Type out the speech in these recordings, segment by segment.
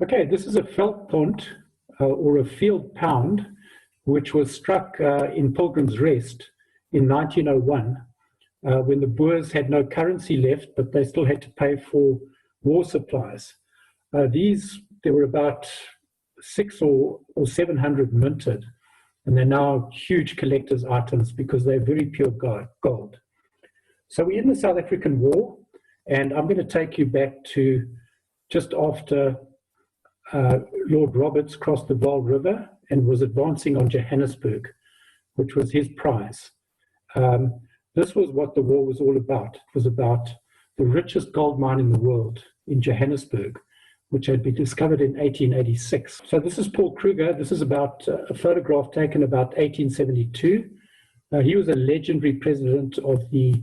Okay, this is a veldpond or a field pound, which was struck in Pilgrim's Rest in 1901 when the Boers had no currency left, but they still had to pay for war supplies. There were about 600 or 700 minted, and they're now huge collector's items because they're very pure gold. So we're in the South African War, and I'm going to take you back to just after Lord Roberts crossed the Vaal River and was advancing on Johannesburg, which was his prize. This was what the war was all about. It was about the richest gold mine in the world in Johannesburg, which had been discovered in 1886. So this is Paul Kruger. This is about a photograph taken about 1872. He was a legendary president of the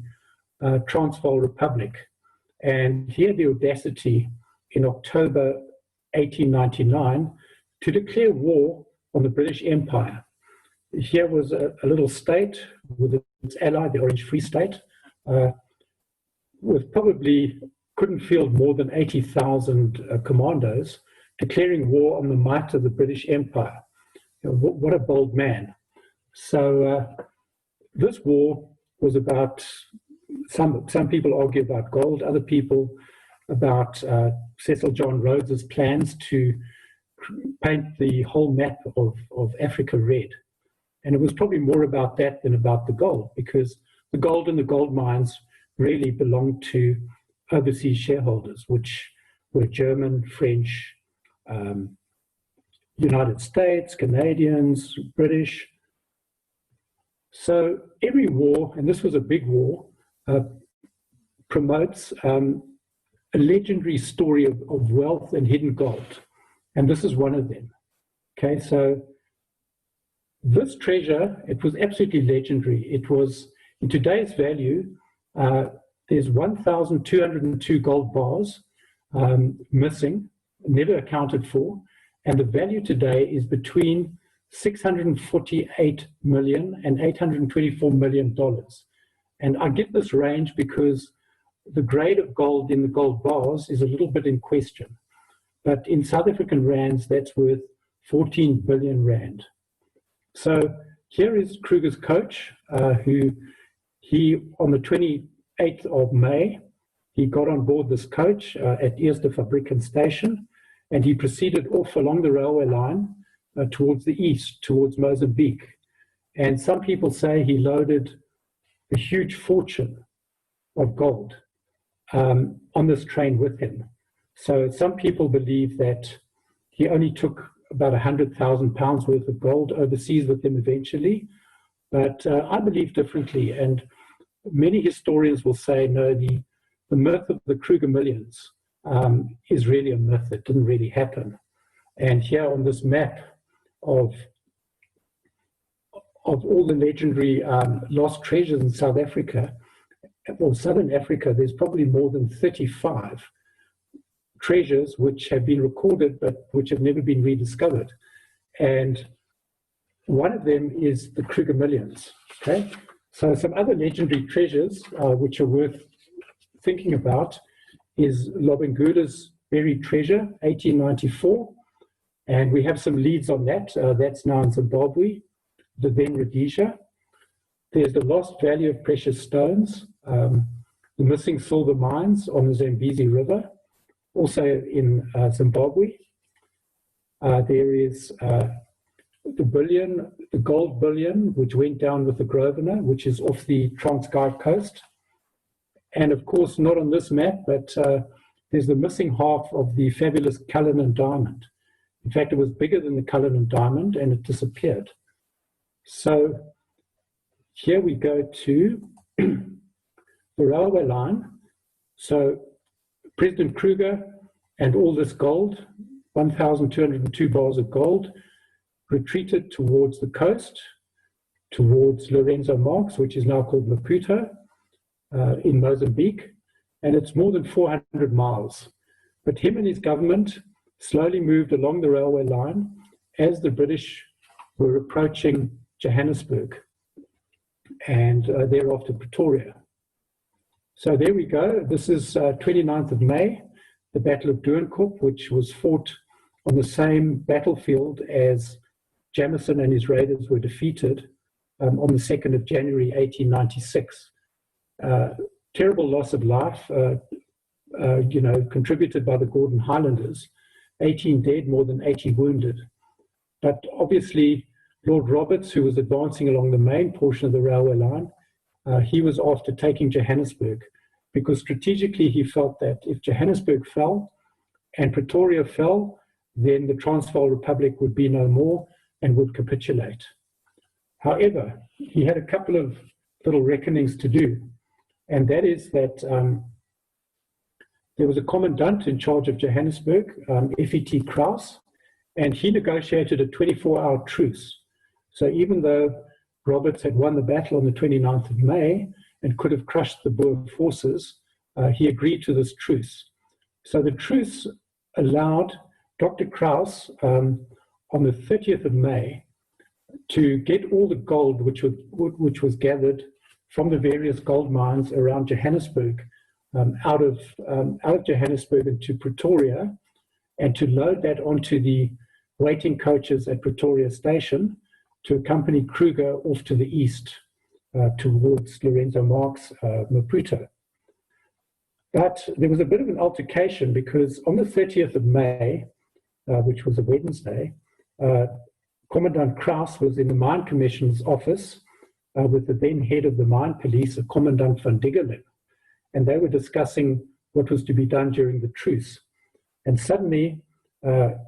Transvaal Republic, and he had the audacity in October 1899 to declare war on the British Empire. Here was a little state with its ally, the Orange Free State, with probably couldn't field more than 80,000 commandos, declaring war on the might of the British Empire. You know, what a bold man. So this war was about, some people argue about gold, other people about Cecil John Rhodes's plans to paint the whole map of Africa red. And it was probably more about that than about the gold, because the gold and the gold mines really belonged to overseas shareholders, which were German, French, United States, Canadians, British. So every war, and this was a big war, promotes a legendary story of wealth and hidden gold. And this is one of them. Okay, so this treasure, it was absolutely legendary. It was, in today's value, there's 1,202 gold bars missing, never accounted for, and the value today is between $648 million and $824 million. And I give this range because the grade of gold in the gold bars is a little bit in question. But in South African rands, that's worth 14 billion rand. So here is Kruger's coach, who on the 28th of May, he got on board this coach at Eerste Fabrieken Station, and he proceeded off along the railway line towards the east, towards Mozambique. And some people say he loaded a huge fortune of gold on this train with him. So some people believe that he only took about 100,000 pounds worth of gold overseas with him eventually, but I believe differently. And many historians will say, no, the myth of the Kruger millions is really a myth. It didn't really happen. And here on this map of all the legendary lost treasures in South Africa, or Southern Africa, there's probably more than 35 treasures which have been recorded but which have never been rediscovered. And one of them is the Kruger millions. Okay, so some other legendary treasures which are worth thinking about is Lobengula's buried treasure, 1894, and we have some leads on that. That's now in Zimbabwe, the then Rhodesia. There's the lost value of precious stones, the missing silver mines on the Zambezi River, also in Zimbabwe. There is the gold bullion, which went down with the Grosvenor, which is off the Transkei coast. And of course, not on this map, but there's the missing half of the fabulous Cullinan diamond. In fact, it was bigger than the Cullinan diamond and it disappeared. So here we go to the railway line. So President Kruger and all this gold, 1,202 bars of gold, retreated towards the coast, towards Lorenzo Marques, which is now called Maputo, in Mozambique, and it's more than 400 miles. But him and his government slowly moved along the railway line as the British were approaching Johannesburg and thereafter Pretoria. So there we go. This is 29th of May, the Battle of Doornkop, which was fought on the same battlefield as Jameson and his raiders were defeated on the 2nd of January 1896. Terrible loss of life, contributed by the Gordon Highlanders, 18 dead, more than 80 wounded. But obviously, Lord Roberts, who was advancing along the main portion of the railway line, he was after taking Johannesburg, because strategically he felt that if Johannesburg fell and Pretoria fell, then the Transvaal Republic would be no more and would capitulate. However, he had a couple of little reckonings to do, and that is that there was a commandant in charge of Johannesburg, F.E.T. Kraus, and he negotiated a 24-hour truce. So even though Roberts had won the battle on the 29th of May and could have crushed the Boer forces, he agreed to this truce. So the truce allowed Dr. Kraus on the 30th of May to get all the gold which was gathered from the various gold mines around Johannesburg out of Johannesburg into Pretoria, and to load that onto the waiting coaches at Pretoria Station to accompany Kruger off to the east towards Lorenzo Marx, Maputo. But there was a bit of an altercation, because on the 30th of May, which was a Wednesday, Commandant Kraus was in the Mine Commission's office with the then head of the Mine Police, Commandant van Diggerling, and they were discussing what was to be done during the truce. And suddenly, there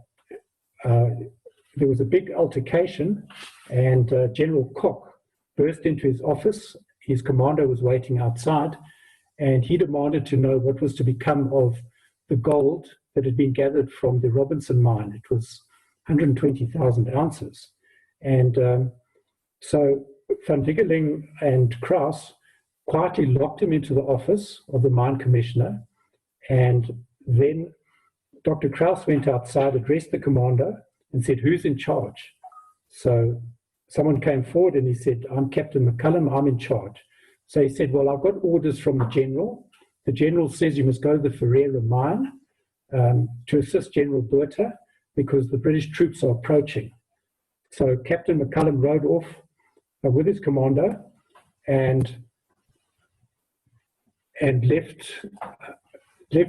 was a big altercation, and General Koch burst into his office. His commander was waiting outside, and he demanded to know what was to become of the gold that had been gathered from the Robinson mine. It was 120,000 ounces. And so Van Diggerling and Kraus quietly locked him into the office of the mine commissioner, and then Dr. Kraus went outside, addressed the commander, and said, "Who's in charge?" So someone came forward and he said, "I'm Captain McCullum, I'm in charge." So he said, "Well, I've got orders from the general. The general says you must go to the Ferreira mine to assist General Botha because the British troops are approaching." So Captain McCullum rode off with his commander and left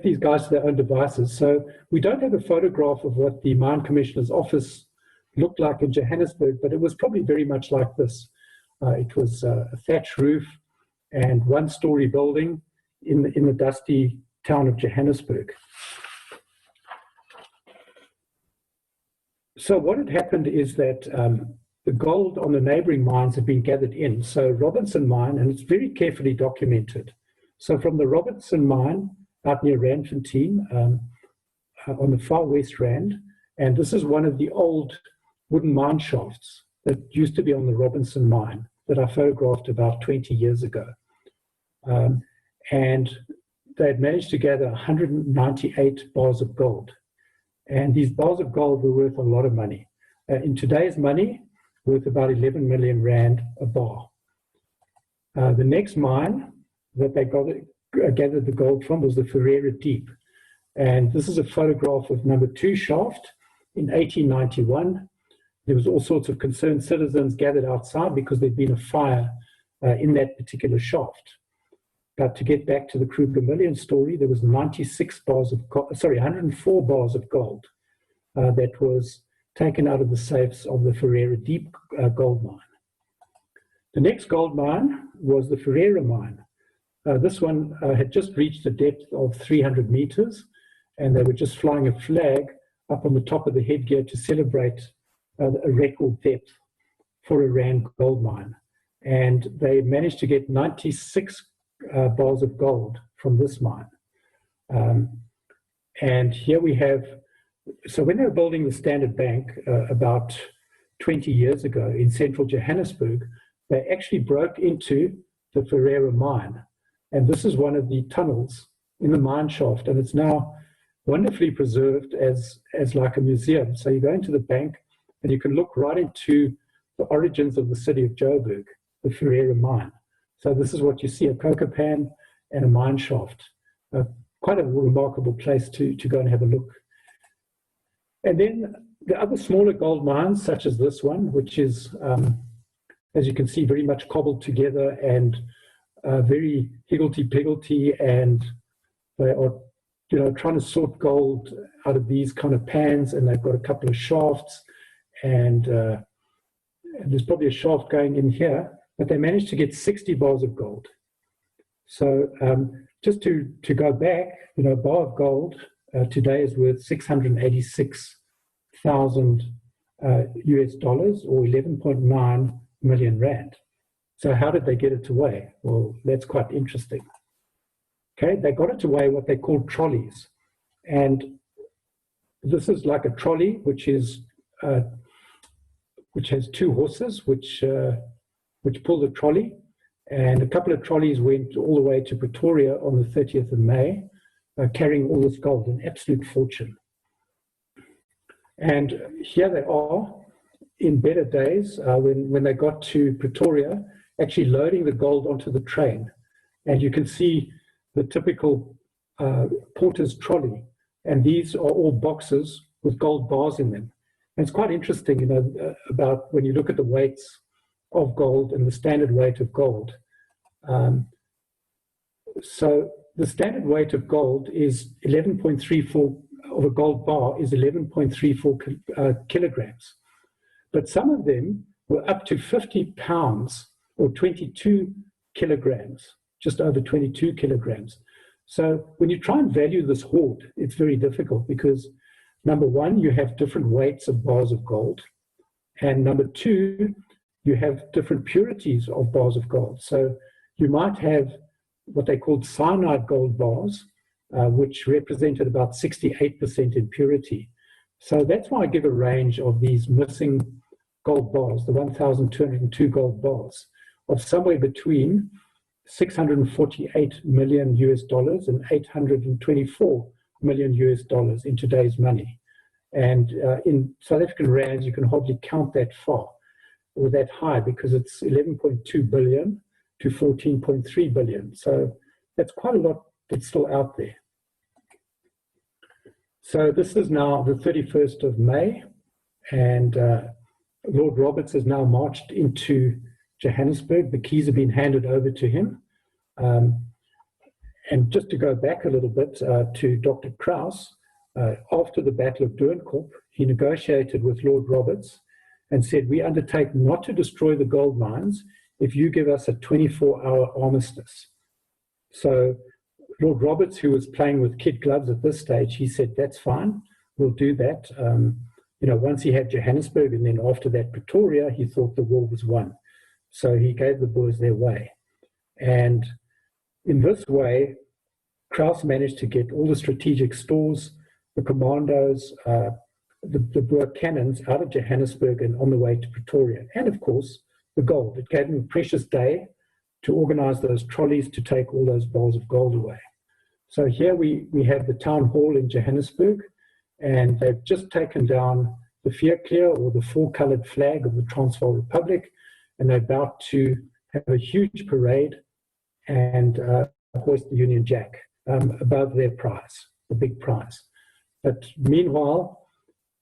these guys to their own devices. So we don't have a photograph of what the mine commissioner's office looked like in Johannesburg, but it was probably very much like this. It was a thatch roof and one-story building in the dusty town of Johannesburg. So what had happened is that the gold on the neighboring mines had been gathered in. So Robinson mine, and it's very carefully documented. So from the Robinson mine out near Randfontein on the far west Rand, and this is one of the old wooden mine shafts that used to be on the Robinson mine that I photographed about 20 years ago. And they had managed to gather 198 bars of gold. And these bars of gold were worth a lot of money. In today's money, worth about 11 million Rand a bar. The next mine that they gathered the gold from was the Ferreira Deep. And this is a photograph of number 2 shaft in 1891. There was all sorts of concerned citizens gathered outside because there'd been a fire in that particular shaft. But to get back to the Kruger million story, there was 104 bars of gold that was taken out of the safes of the Ferreira Deep gold mine. The next gold mine was the Ferreira mine. This one had just reached a depth of 300 meters, and they were just flying a flag up on the top of the headgear to celebrate a record depth for a Rand gold mine. And they managed to get 96 bars of gold from this mine. And here we have, so when they were building the Standard Bank about 20 years ago in central Johannesburg, they actually broke into the Ferreira mine. And this is one of the tunnels in the mine shaft, and it's now wonderfully preserved as like a museum. So you go into the bank and you can look right into the origins of the city of Joburg, the Ferreira mine. So this is what you see, a coker pan and a mine shaft. Quite a remarkable place to go and have a look. And then the other smaller gold mines, such as this one, which is, as you can see, very much cobbled together and very higgledy-piggledy, and they are, trying to sort gold out of these kind of pans, and they've got a couple of shafts, and there's probably a shaft going in here, but they managed to get 60 bars of gold. So just to go back, a bar of gold today is worth 686,000 US dollars, or 11.9 million rand. So how did they get it away? Well, that's quite interesting. Okay, they got it away what they call trolleys. And this is like a trolley, which has 2 horses, which pull the trolley. And a couple of trolleys went all the way to Pretoria on the 30th of May, carrying all this gold, an absolute fortune. And here they are in better days, when they got to Pretoria, actually loading the gold onto the train. And you can see the typical porter's trolley. And these are all boxes with gold bars in them. And it's quite interesting, about when you look at the weights of gold and the standard weight of gold. So the standard weight of gold is 11.34, of a gold bar is 11.34 kilograms. But some of them were up to 50 pounds, or 22 kilograms, just over 22 kilograms. So when you try and value this hoard, it's very difficult because, number one, you have different weights of bars of gold. And number two, you have different purities of bars of gold. So you might have what they called cyanide gold bars, which represented about 68% in purity. So that's why I give a range of these missing gold bars, the 1,202 gold bars, of somewhere between 648 million US dollars and 824 million US dollars in today's money. And in South African rands, you can hardly count that far or that high, because it's 11.2 billion to 14.3 billion. So that's quite a lot that's still out there. So this is now the 31st of May, and Lord Roberts has now marched into Johannesburg. The keys have been handed over to him. And just to go back a little bit to Dr. Krauss, after the Battle of Doornkop, he negotiated with Lord Roberts and said, we undertake not to destroy the gold mines if you give us a 24-hour armistice. So Lord Roberts, who was playing with kid gloves at this stage, he said, that's fine, we'll do that. Once he had Johannesburg, and then after that Pretoria, he thought the war was won. So he gave the Boers their way. And in this way, Krauss managed to get all the strategic stores, the commandos, the Boer cannons out of Johannesburg and on the way to Pretoria. And of course, the gold. It gave him a precious day to organize those trolleys to take all those bars of gold away. So here we have the town hall in Johannesburg, and they've just taken down the Vierkleur, or the 4-colored flag of the Transvaal Republic, and they're about to have a huge parade and hoist the Union Jack above their prize, the big prize. But meanwhile,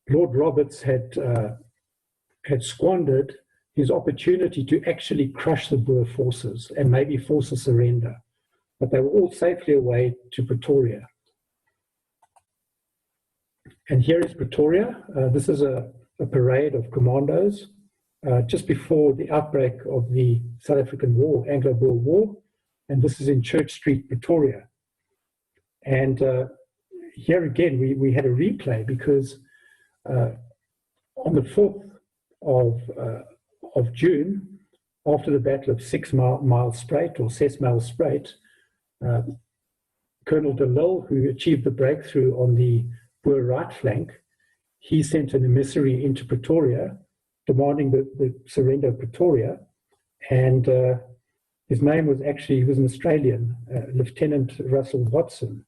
Lord Roberts had squandered his opportunity to actually crush the Boer forces and maybe force a surrender. But they were all safely away to Pretoria. And here is Pretoria. This is a parade of commandos just before the outbreak of the South African War, Anglo-Boer War. And this is in Church Street, Pretoria. And here again, we had a replay because on the 4th of June, after the Battle of 6 Mile Strait, or 6 Mile Strait, Colonel de Lille, who achieved the breakthrough on the Boer right flank, he sent an emissary into Pretoria demanding the surrender of Pretoria. And his name was actually, he was an Australian, Lieutenant Russell Watson.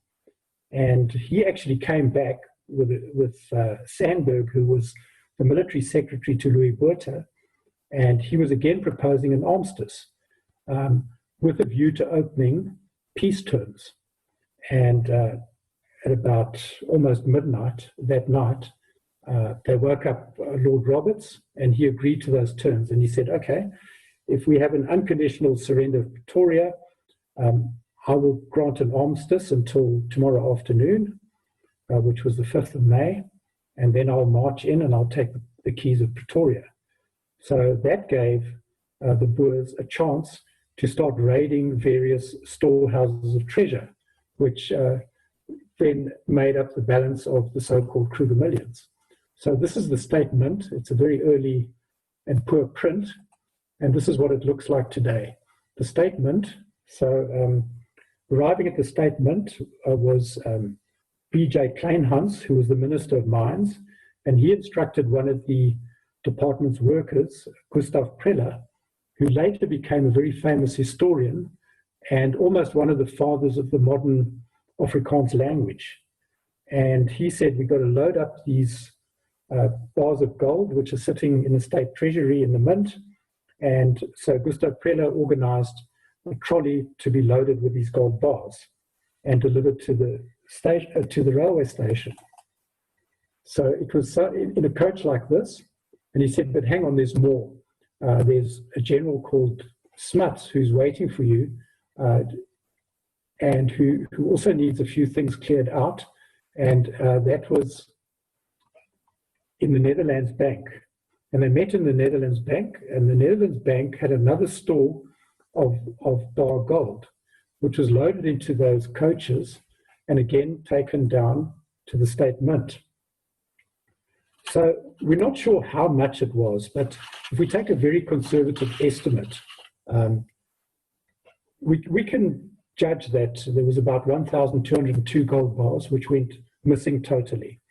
And he actually came back with Sandberg, who was the military secretary to Louis Botha, and he was again proposing an armistice with a view to opening peace terms. And at about almost midnight that night, they woke up Lord Roberts, and he agreed to those terms. And he said, okay, if we have an unconditional surrender of Pretoria, I will grant an armistice until tomorrow afternoon, which was the 5th of May, and then I'll march in and I'll take the keys of Pretoria. So that gave the Boers a chance to start raiding various storehouses of treasure, which then made up the balance of the so-called Kruger millions. So this is the statement. It's a very early and poor print, and this is what it looks like today. The statement, so arriving at the statement was B.J. Kleinhans, who was the Minister of Mines, and he instructed one of the department's workers, Gustav Preller, who later became a very famous historian and almost one of the fathers of the modern Afrikaans language. And he said, we've got to load up these bars of gold, which are sitting in the state treasury in the mint. And so Gustav Preller organized a trolley to be loaded with these gold bars and delivered to the station, to the railway station. So it was in a coach like this. And he said, but hang on, there's more. There's a general called Smuts who's waiting for you and who also needs a few things cleared out. And that was in the Netherlands Bank. And they met in the Netherlands Bank, and the Netherlands Bank had another store of bar gold, which was loaded into those coaches and again taken down to the state mint. So we're not sure how much it was, but if we take a very conservative estimate, we can judge that there was about 1,202 gold bars which went missing totally.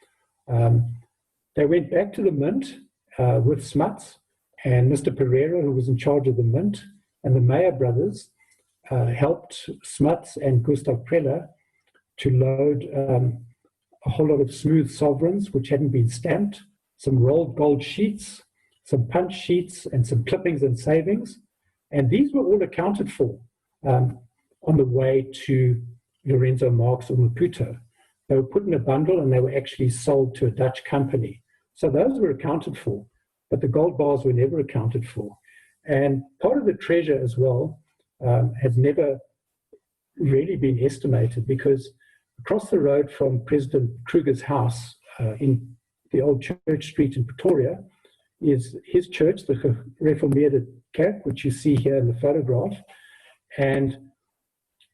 They went back to the mint with Smuts and Mr. Pereira, who was in charge of the mint, and the Meyer brothers helped Smuts and Gustav Preller to load a whole lot of smooth sovereigns which hadn't been stamped, some rolled gold sheets, some punch sheets, and some clippings and savings. And these were all accounted for on the way to Lorenzo Marx or Maputo. They were put in a bundle and they were actually sold to a Dutch company. So those were accounted for, but the gold bars were never accounted for. And part of the treasure as well has never really been estimated, because across the road from President Kruger's house in the old church street in Pretoria is his church, the Gereformeerde Kerk, which you see here in the photograph. And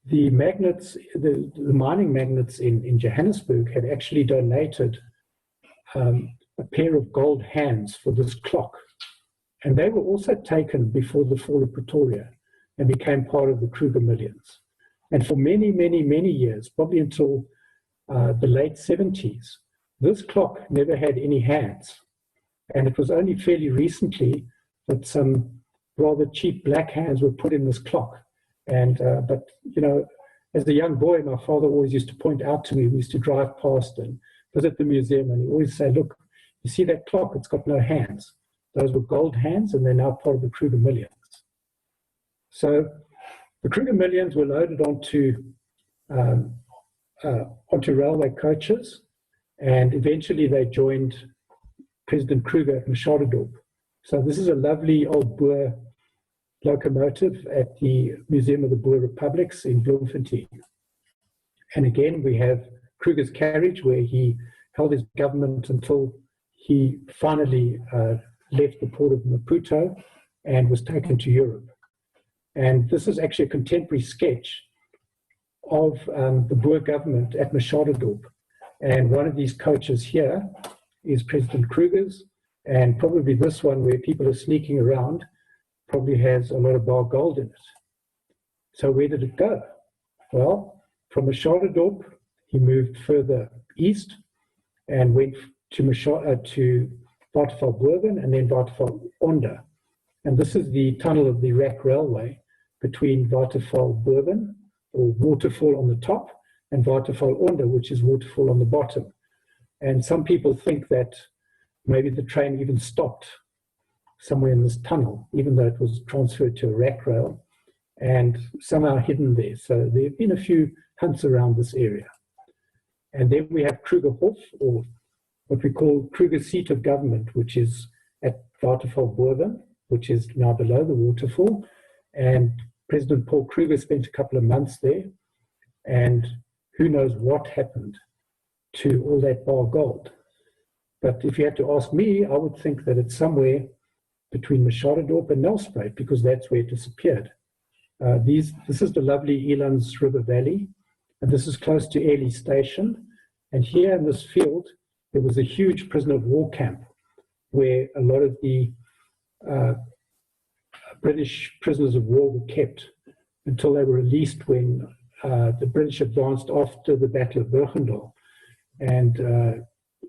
the magnates, the mining magnates in Johannesburg had actually donated a pair of gold hands for this clock. And they were also taken before the fall of Pretoria and became part of the Kruger millions. And for many, many, many years, probably until the late 70s, this clock never had any hands. And it was only fairly recently that some rather cheap black hands were put in this clock. And but you know, as a young boy, my father always used to point out to me, we used to drive past and visit the museum, and he always say, look, you see that clock, it's got no hands. Those were gold hands, and they're now part of the Kruger millions. So the Kruger millions were loaded onto railway coaches, and eventually they joined President Kruger at Machadodorp. So this is a lovely old Boer locomotive at the Museum of the Boer Republics in Bloemfontein. And again, we have Kruger's carriage, where he held his government until he finally left the port of Maputo and was taken to Europe. And this is actually a contemporary sketch of the Boer government at Machadodorp. And one of these coaches here is President Kruger's, and probably this one where people are sneaking around probably has a lot of bar gold in it. So where did it go? Well, from Machadodorp, he moved further east and went to Waterval-Bourbon and then Waterval-Onder. And this is the tunnel of the Rack Railway between Waterval-Bourbon, or Waterfall on the top, and Waterval-Onder, which is Waterfall on the bottom. And some people think that maybe the train even stopped somewhere in this tunnel, even though it was transferred to a rack rail and somehow hidden there. So there have been a few hunts around this area. And then we have Krugerhof, or what we call Kruger seat of government, which is at Waterval-Boven, which is now below the waterfall. And President Paul Kruger spent a couple of months there, and who knows what happened to all that bar gold. But if you had to ask me, I would think that it's somewhere between Machadodorp and Nelspruit, because that's where it disappeared. This is the lovely Elands River Valley, and this is close to Airlie Station. And here in this field, there was a huge prisoner of war camp where a lot of the British prisoners of war were kept until they were released when the British advanced after the Battle of Bergendal. And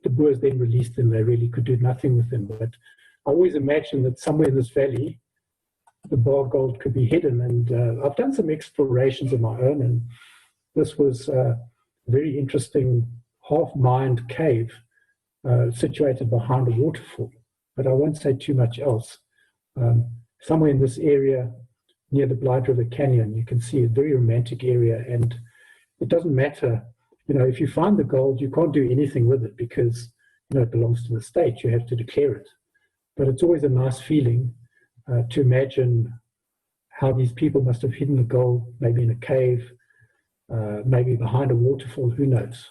the Boers then released them. They really could do nothing with them. But I always imagined that somewhere in this valley, the bar gold could be hidden. And I've done some explorations of my own, and this was a very interesting half-mined cave situated behind a waterfall. But I won't say too much else. Somewhere in this area near the Blythe River Canyon, you can see a very romantic area, and it doesn't matter. If you find the gold, you can't do anything with it because, it belongs to the state. You have to declare it. But it's always a nice feeling to imagine how these people must have hidden the gold, maybe in a cave, maybe behind a waterfall, who knows.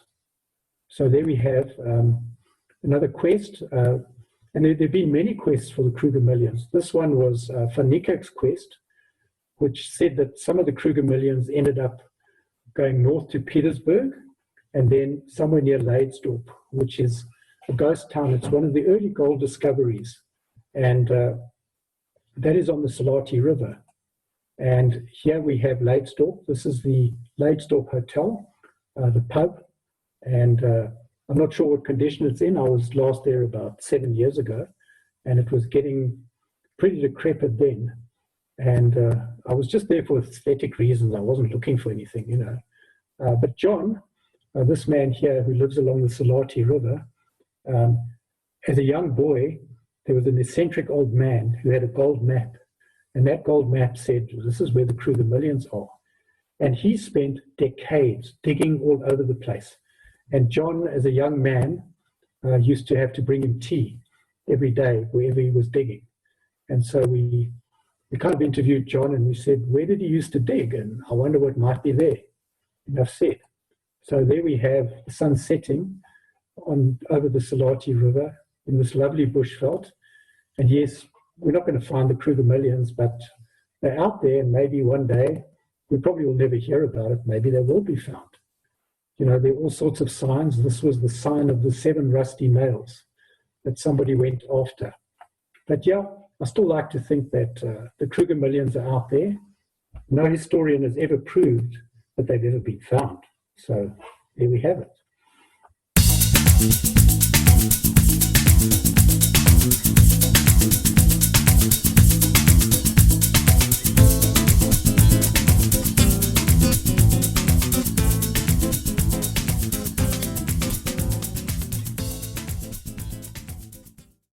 So there we have another quest. And there have been many quests for the Kruger Millions. This one was Van Niekerk's quest, which said that some of the Kruger Millions ended up going north to Petersburg, and then somewhere near Leidesdorp, which is a ghost town. It's one of the early gold discoveries, and that is on the Salati River. And here we have Leidesdorp. This is the Leidesdorp Hotel, the pub, and I'm not sure what condition it's in. I was last there about 7 years ago, and it was getting pretty decrepit then. And I was just there for aesthetic reasons. I wasn't looking for anything, But John, this man here who lives along the Salati River, as a young boy, there was an eccentric old man who had a gold map. And that gold map said, this is where the Kruger Millions are. And he spent decades digging all over the place. And John, as a young man, used to have to bring him tea every day wherever he was digging. And so we kind of interviewed John, and we said, where did he used to dig? And I wonder what might be there. Enough said. So there we have the sun setting over the Salati River in this lovely bushveld. And yes, we're not going to find the Kruger Millions, but they're out there, and maybe one day, we probably will never hear about it, maybe they will be found. There are all sorts of signs. This was the sign of the 7 rusty nails that somebody went after. But yeah, I still like to think that the Kruger Millions are out there. No historian has ever proved that they've ever been found. So there we have it.